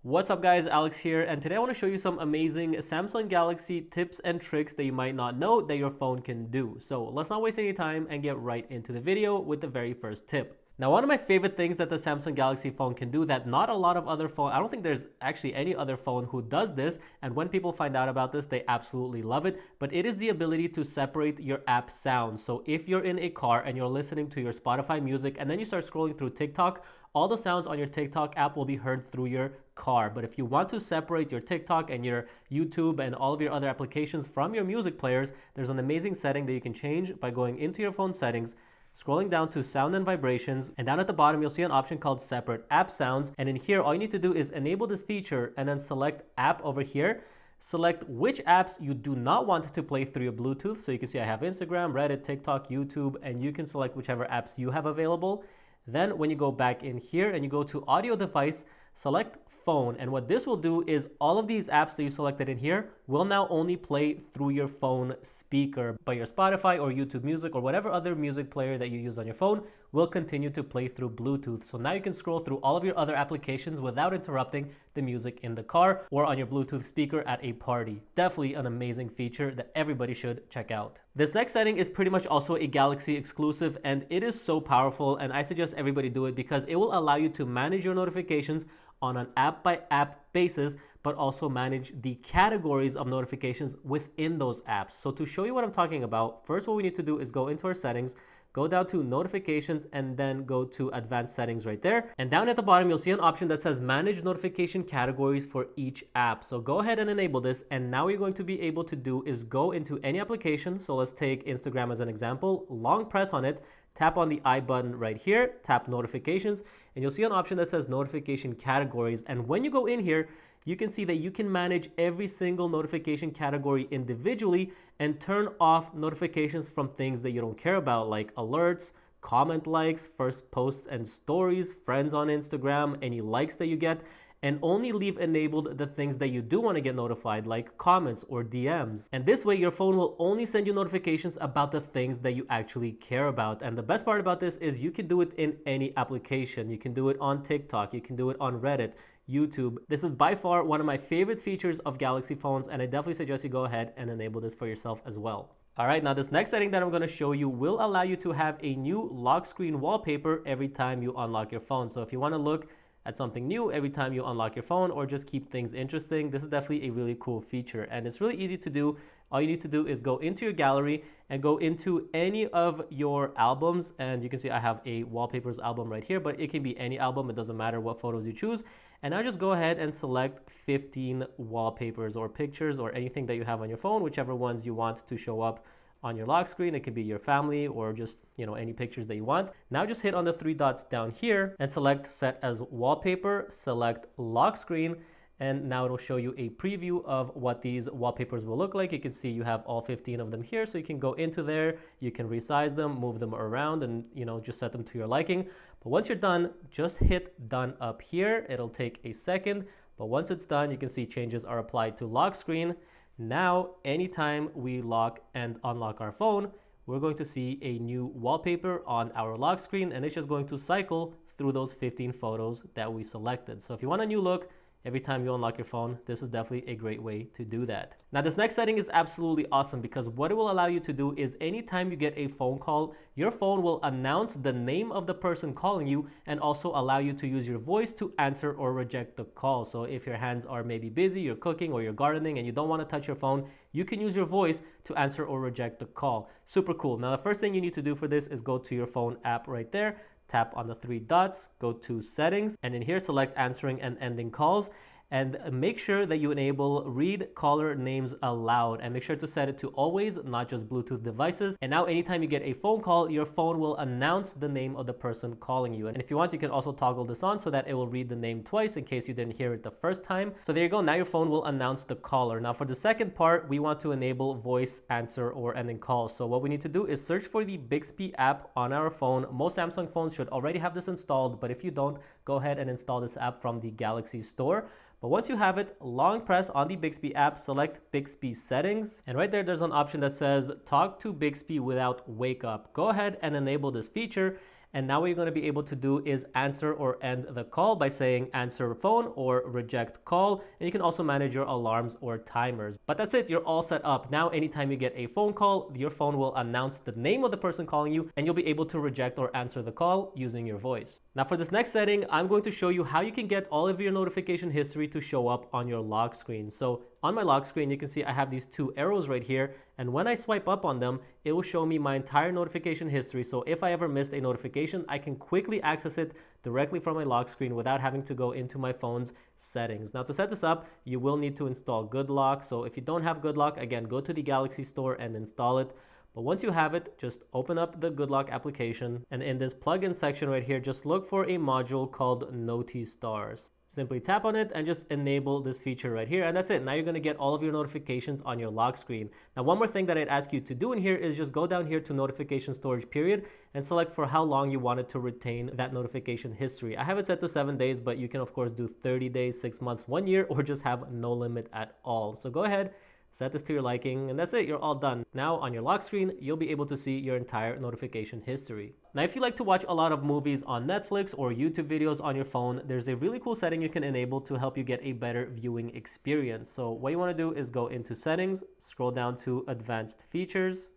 What's up guys, Alex here, and today I want to show you some amazing Samsung Galaxy tips and tricks that you might not know that your phone can do. So let's not waste any time and get right into the video with the very first tip. Now, one of my favorite things that the Samsung Galaxy phone can do that not a lot of other phones, I don't think there's actually any other phone who does this, and when people find out about this, they absolutely love it, but it is the ability to separate your app sounds. So if you're in a car and you're listening to your Spotify music and then you start scrolling through TikTok, all the sounds on your TikTok app will be heard through your car. But if you want to separate your TikTok and your YouTube and all of your other applications from your music players, there's an amazing setting that you can change by going into your phone settings, scrolling down to sound and vibrations, and down at the bottom you'll see an option called separate app sounds, and in here all you need to do is enable this feature and then select app over here. Select which apps you do not want to play through your Bluetooth. So you can see I have Instagram, Reddit, TikTok, YouTube, and you can select whichever apps you have available. Then when you go back in here and you go to audio device, select phone, and what this will do is all of these apps that you selected in here will now only play through your phone speaker, but your Spotify or YouTube Music or whatever other music player that you use on your phone will continue to play through Bluetooth. So now you can scroll through all of your other applications without interrupting the music in the car or on your Bluetooth speaker at a party. Definitely an amazing feature that everybody should check out. This next setting is pretty much also a Galaxy exclusive, and it is so powerful, and I suggest everybody do it because it will allow you to manage your notifications on an app by app basis, but also manage the categories of notifications within those apps. So to show you what I'm talking about, first what we need to do is go into our settings, go down to notifications, and then go to advanced settings right there. And down at the bottom, you'll see an option that says manage notification categories for each app. So go ahead and enable this. And now what you're going to be able to do is go into any application. So let's take Instagram as an example, long press on it, tap on the I button right here, tap notifications, and you'll see an option that says notification categories. And when you go in here, you can see that you can manage every single notification category individually and turn off notifications from things that you don't care about, like alerts, comment likes, first posts and stories, friends on Instagram, any likes that you get, and only leave enabled the things that you do want to get notified, like comments or DMs. And this way your phone will only send you notifications about the things that you actually care about. And the best part about this is you can do it in any application. You can do it on TikTok, you can do it on Reddit, YouTube. This is by far one of my favorite features of Galaxy phones, and I definitely suggest you go ahead and enable this for yourself as well. Alright, now this next setting that I'm going to show you will allow you to have a new lock screen wallpaper every time you unlock your phone. So if you want to look at something new every time you unlock your phone or just keep things interesting, this is definitely a really cool feature, and it's really easy to do. All you need to do is go into your gallery and go into any of your albums, and you can see I have a wallpapers album right here, but it can be any album. It doesn't matter what photos you choose. And now just go ahead and select 15 wallpapers or pictures or anything that you have on your phone, whichever ones you want to show up on your lock screen. It could be your family or just, any pictures that you want. Now just hit on the three dots down here and select set as wallpaper, select lock screen, and now it'll show you a preview of what these wallpapers will look like. You can see you have all 15 of them here, so you can go into there, you can resize them, move them around, and just set them to your liking. But once you're done, just hit done up here. It'll take a second, but once it's done, you can see changes are applied to lock screen. Now, anytime we lock and unlock our phone, we're going to see a new wallpaper on our lock screen, and it's just going to cycle through those 15 photos that we selected. So if you want a new look every time you unlock your phone, this is definitely a great way to do that. Now, this next setting is absolutely awesome because what it will allow you to do is anytime you get a phone call, your phone will announce the name of the person calling you and also allow you to use your voice to answer or reject the call. So if your hands are maybe busy, you're cooking or you're gardening and you don't want to touch your phone, you can use your voice to answer or reject the call. Super cool. Now, the first thing you need to do for this is go to your phone app right there, tap on the three dots, go to settings, and in here select answering and ending calls, and make sure that you enable read caller names aloud, and make sure to set it to always, not just Bluetooth devices. And now anytime you get a phone call, your phone will announce the name of the person calling you. And if you want, you can also toggle this on so that it will read the name twice in case you didn't hear it the first time. So there you go. Now your phone will announce the caller. Now for the second part, we want to enable voice answer or ending calls. So what we need to do is search for the Bixby app on our phone. Most Samsung phones should already have this installed, but if you don't, go ahead and install this app from the Galaxy Store. But once you have it, long press on the Bixby app, select Bixby settings, and right there's an option that says talk to Bixby without wake up. Go ahead and enable this feature, And now what you're going to be able to do is answer or end the call by saying answer phone or reject call. And you can also manage your alarms or timers. But that's it, you're all set up. Now anytime you get a phone call, your phone will announce the name of the person calling you, and you'll be able to reject or answer the call using your voice. Now for this next setting, I'm going to show you how you can get all of your notification history to show up on your lock screen. So on my lock screen, you can see I have these two arrows right here, and when I swipe up on them, it will show me my entire notification history. So if I ever missed a notification, I can quickly access it directly from my lock screen without having to go into my phone's settings. Now to set this up, you will need to install Good Lock. So if you don't have Good Lock, again, go to the Galaxy Store and install it. But once you have it, just open up the Good Lock application, and in this plugin section right here, just look for a module called NotiStars. Simply tap on it and just enable this feature right here, and that's it. Now you're going to get all of your notifications on your lock screen. Now one more thing that I'd ask you to do in here is just go down here to notification storage period and select for how long you want it to retain that notification history. I have it set to 7 days, but you can of course do 30 days, 6 months, 1 year, or just have no limit at all. So go ahead, set this to your liking, and that's it, you're all done. Now on your lock screen, you'll be able to see your entire notification history. Now if you like to watch a lot of movies on Netflix or YouTube videos on your phone, there's a really cool setting you can enable to help you get a better viewing experience. So what you want to do is go into settings, scroll down to advanced features,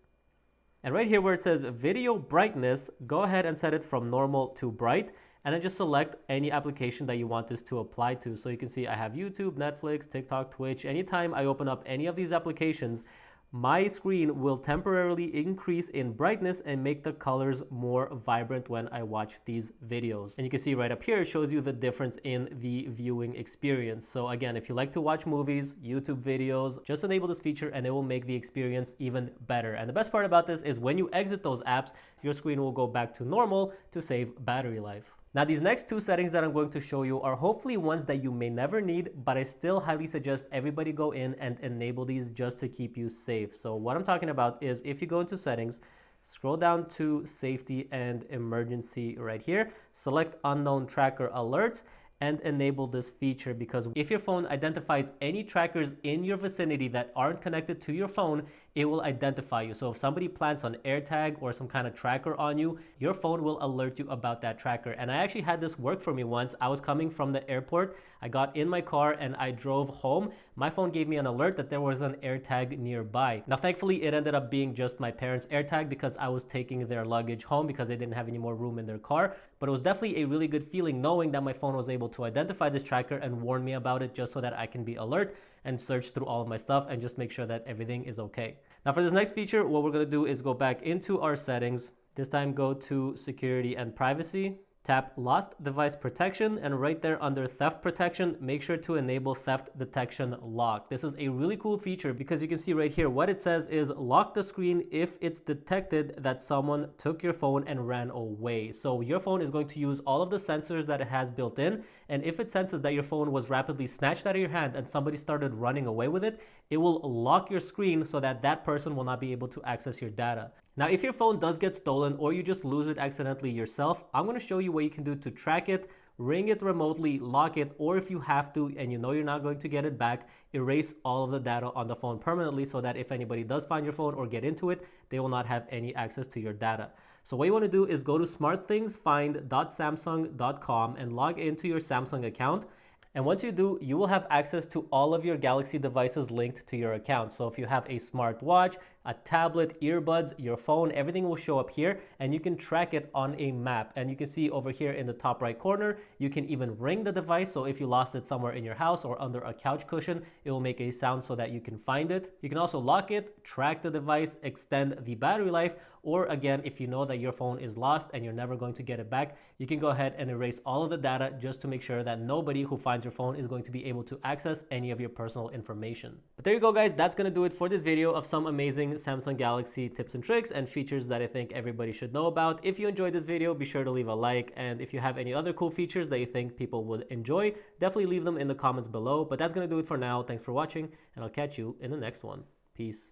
and right here where it says video brightness, go ahead and set it from normal to bright, and then just select any application that you want this to apply to. So you can see I have YouTube, Netflix, TikTok, Twitch. Anytime I open up any of these applications, my screen will temporarily increase in brightness and make the colors more vibrant when I watch these videos. And you can see right up here, it shows you the difference in the viewing experience. So again, if you like to watch movies, YouTube videos, just enable this feature and it will make the experience even better. And the best part about this is when you exit those apps, your screen will go back to normal to save battery life. Now these next two settings that I'm going to show you are hopefully ones that you may never need, but I still highly suggest everybody go in and enable these just to keep you safe. So what I'm talking about is if you go into settings, scroll down to safety and emergency right here, select unknown tracker alerts, and enable this feature, because if your phone identifies any trackers in your vicinity that aren't connected to your phone, it will identify you. So if somebody plants an AirTag or some kind of tracker on you, your phone will alert you about that tracker. And I actually had this work for me once. I was coming from the airport, I got in my car and I drove home. My phone gave me an alert that there was an AirTag nearby. Now thankfully it ended up being just my parents' AirTag because I was taking their luggage home because they didn't have any more room in their car. But it was definitely a really good feeling knowing that my phone was able to identify this tracker and warn me about it, just so that I can be alert and search through all of my stuff and just make sure that everything is okay. Now for this next feature, what we're going to do is go back into our settings. This time go to security and privacy. Tap lost device protection, and right there under theft protection, make sure to enable theft detection lock. This is a really cool feature because you can see right here what it says is lock the screen if it's detected that someone took your phone and ran away. So your phone is going to use all of the sensors that it has built in, and if it senses that your phone was rapidly snatched out of your hand and somebody started running away with it, it will lock your screen so that that person will not be able to access your data. Now, if your phone does get stolen or you just lose it accidentally yourself, I'm going to show you what you can do to track it, ring it remotely, lock it, or if you have to and you know you're not going to get it back, erase all of the data on the phone permanently so that if anybody does find your phone or get into it, they will not have any access to your data. So what you want to do is go to smartthingsfind.samsung.com and log into your Samsung account. And once you do, you will have access to all of your Galaxy devices linked to your account. So if you have a smartwatch, a tablet, earbuds, your phone, everything will show up here and you can track it on a map. And you can see over here in the top right corner, you can even ring the device. So if you lost it somewhere in your house or under a couch cushion, it will make a sound so that you can find it. You can also lock it, track the device, extend the battery life, or again, if you know that your phone is lost and you're never going to get it back, you can go ahead and erase all of the data just to make sure that nobody who finds your phone is going to be able to access any of your personal information. But there you go, guys. That's going to do it for this video of some amazing Samsung Galaxy tips and tricks and features that I think everybody should know about. If you enjoyed this video, be sure to leave a like. And if you have any other cool features that you think people would enjoy, definitely leave them in the comments below. But that's going to do it for now. Thanks for watching, and I'll catch you in the next one. Peace.